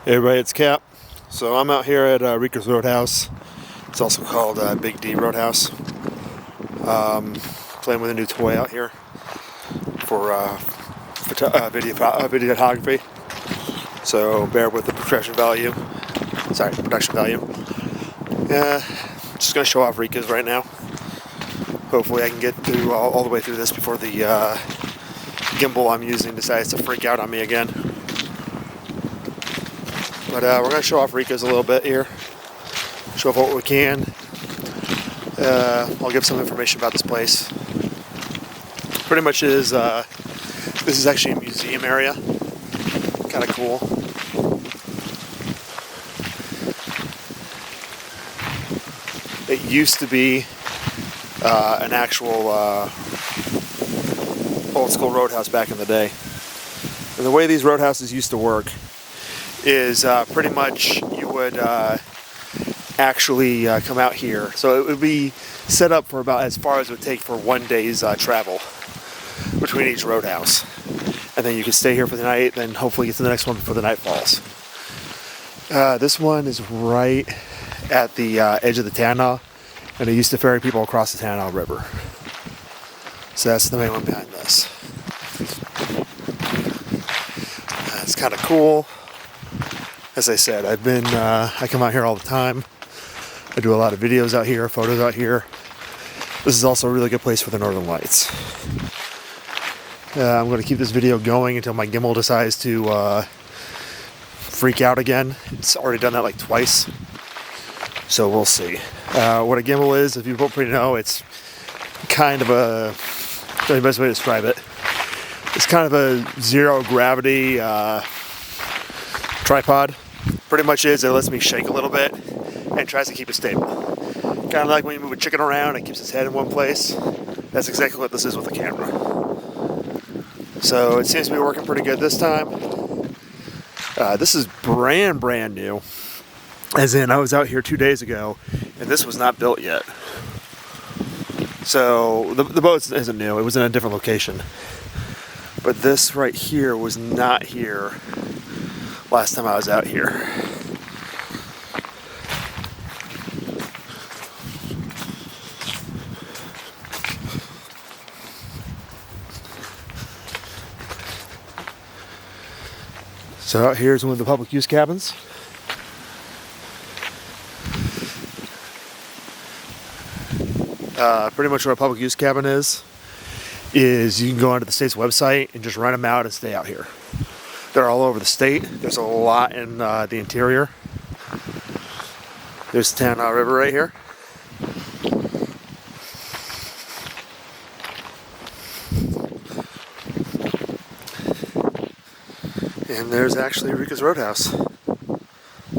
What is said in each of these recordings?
Hey everybody, it's Cap. So I'm out here at Rico's Roadhouse. It's also called Big D Roadhouse. Playing with a new toy out here for videography. So bear with the production value. Just gonna show off Rico's right now. Hopefully I can get through all the way through this before the gimbal I'm using decides to freak out on me again. But we're going to show off Rico's a little bit here. Show off what we can. I'll give some information about this place. Pretty much is, this is actually a museum area. Kind of cool. It used to be an actual old school roadhouse back in the day. And the way these roadhouses used to work is pretty much you would actually come out here. So it would be set up for about as far as it would take for one day's travel between each roadhouse. And then you could stay here for the night, then hopefully get to the next one before the night falls. This one is right at the edge of the Tanana, and it used to ferry people across the Tanana River. So that's the main one behind this. It's kind of cool. As I said, I come out here all the time. I do a lot of videos out here, photos out here. This is also a really good place for the Northern Lights. I'm going to keep this video going until my gimbal decides to freak out again. It's already done that like twice. So we'll see. What a gimbal is, if you don't pretty know, it's kind of the best way to describe it. It's kind of a zero gravity tripod. Pretty much is, it lets me shake a little bit and tries to keep it stable. Kind of like when you move a chicken around, it keeps its head in one place. That's exactly what this is with the camera. So it seems to be working pretty good this time. This is brand new. As in, I was out here 2 days ago and this was not built yet. So the boat isn't new, it was in a different location. But this right here was not here last time I was out here. So out here is one of the public use cabins. Pretty much what a public use cabin is you can go onto the state's website and just rent them out and stay out here. They're all over the state. There's a lot in the interior. There's the Tanana River right here. And there's actually Rico's Roadhouse.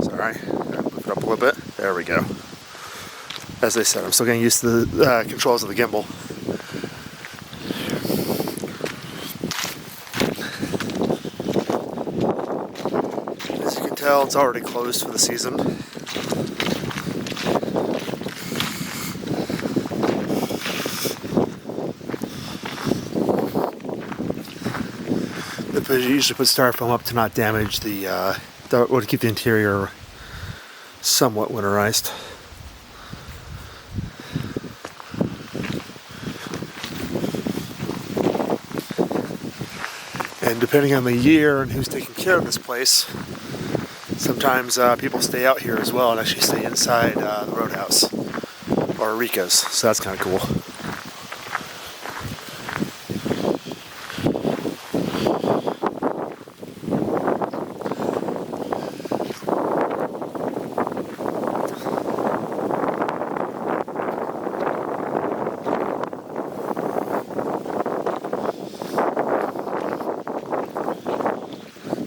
Sorry, gotta move it up a little bit. There we go. As I said, I'm still getting used to the controls of the gimbal. As you can tell, it's already closed for the season. They usually put styrofoam up to not damage or to keep the interior somewhat winterized. And depending on the year and who's taking care of this place, sometimes people stay out here as well and actually stay inside the Roadhouse or Rico's. So that's kind of cool.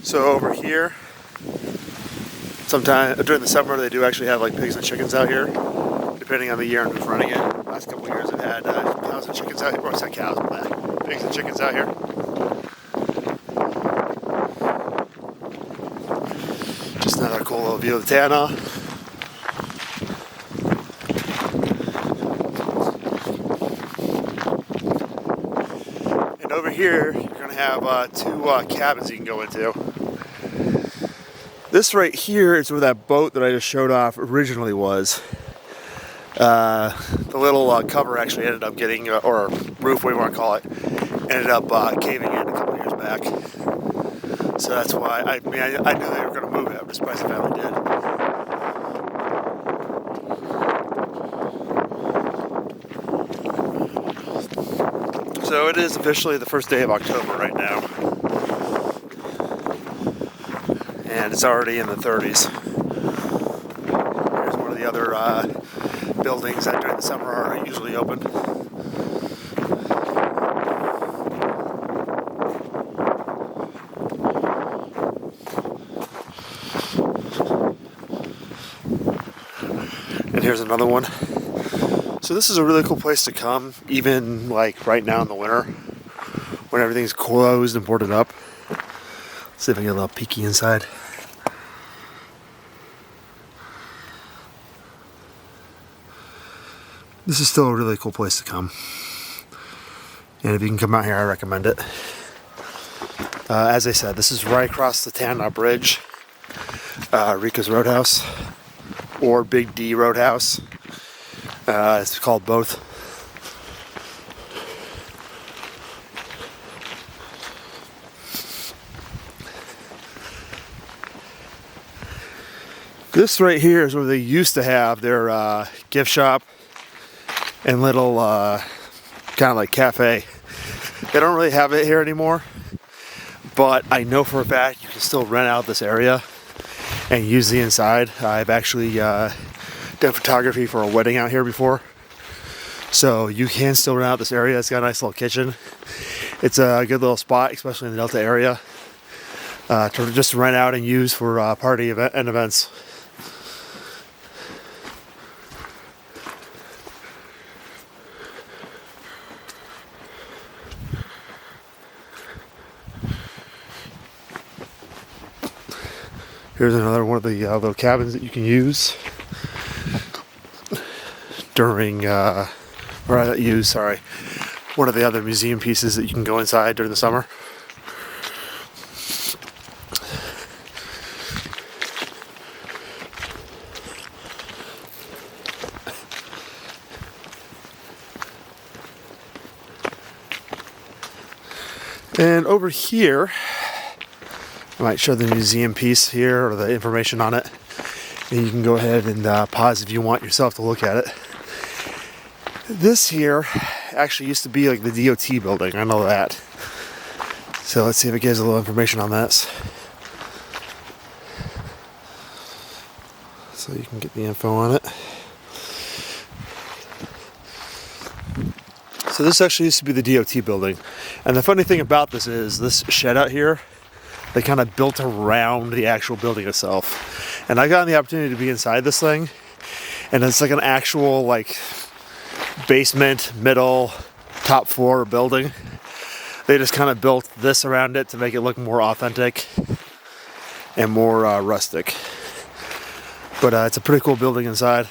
So over here, sometime during the summer they do actually have like pigs and chickens out here, depending on the year and who's running it. Last couple of years I've had cows and chickens out here. Or I said cows, but pigs and chickens out here. Just another cool little view of the Tanana. And over here, you're going to have two cabins you can go into. This right here is where that boat that I just showed off originally was. The little cover actually ended up getting, or roof, whatever you want to call it, ended up caving in a couple years back. So that's why, I knew they were going to move it. I'm just surprised the family did. So it is officially the first day of October right now. And it's already in the 30s. Here's one of the other buildings that during the summer are usually open. And here's another one. So this is a really cool place to come, even like right now in the winter, when everything's closed and boarded up. Let's see if I get a little peeky inside. This is still a really cool place to come. And if you can come out here, I recommend it. As I said, this is right across the Tannock Bridge, Rica's Roadhouse, or Big D Roadhouse. It's called both. This right here is where they used to have their gift shop and little kind of like cafe. They don't really have it here anymore, but I know for a fact you can still rent out this area and use the inside. I've actually done photography for a wedding out here before, so you can still rent out this area. It's got a nice little kitchen. It's a good little spot, especially in the Delta area, to just rent out and use for party event and events. Here's another one of the little cabins that you can use during, one of the other museum pieces that you can go inside during the summer. And over here, I might show the museum piece here or the information on it. And you can go ahead and pause if you want yourself to look at it. This here actually used to be like the DOT building. I know that. So let's see if it gives a little information on this. So you can get the info on it. So this actually used to be the DOT building. And the funny thing about this is this shed out here, they kind of built around the actual building itself. And I got the opportunity to be inside this thing, and it's like an actual like basement, middle, top floor building. They just kind of built this around it to make it look more authentic and more rustic. But it's a pretty cool building inside.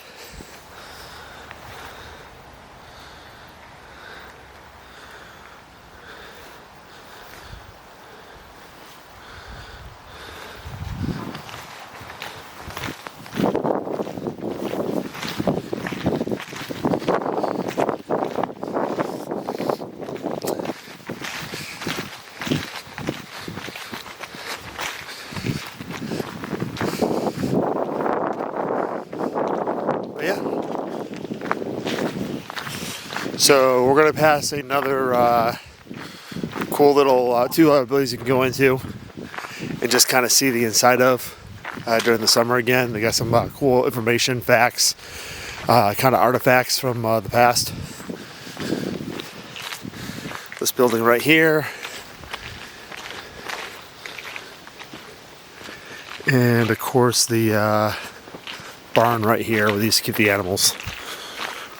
So we're going to pass another cool little two other buildings you can go into and just kind of see the inside of during the summer again. They got some cool information, facts, kind of artifacts from the past. This building right here. And of course the barn right here where they used to keep the animals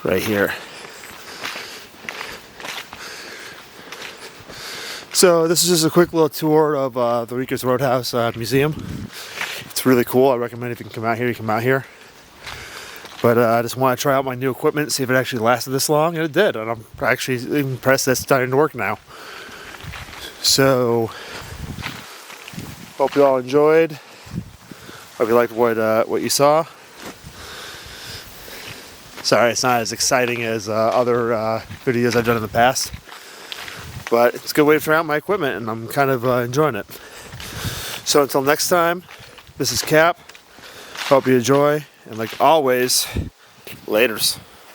right here. So this is just a quick little tour of the Rica's Roadhouse Museum. It's really cool. I recommend if you can come out here, you come out here. But I just want to try out my new equipment, see if it actually lasted this long, and it did. And I'm actually impressed that it's starting to work now. So, hope you all enjoyed. Hope you liked what you saw. Sorry, it's not as exciting as other videos I've done in the past, but it's a good way to try out my equipment, and I'm kind of enjoying it. So until next time, this is Cap. Hope you enjoy, and like always, laters.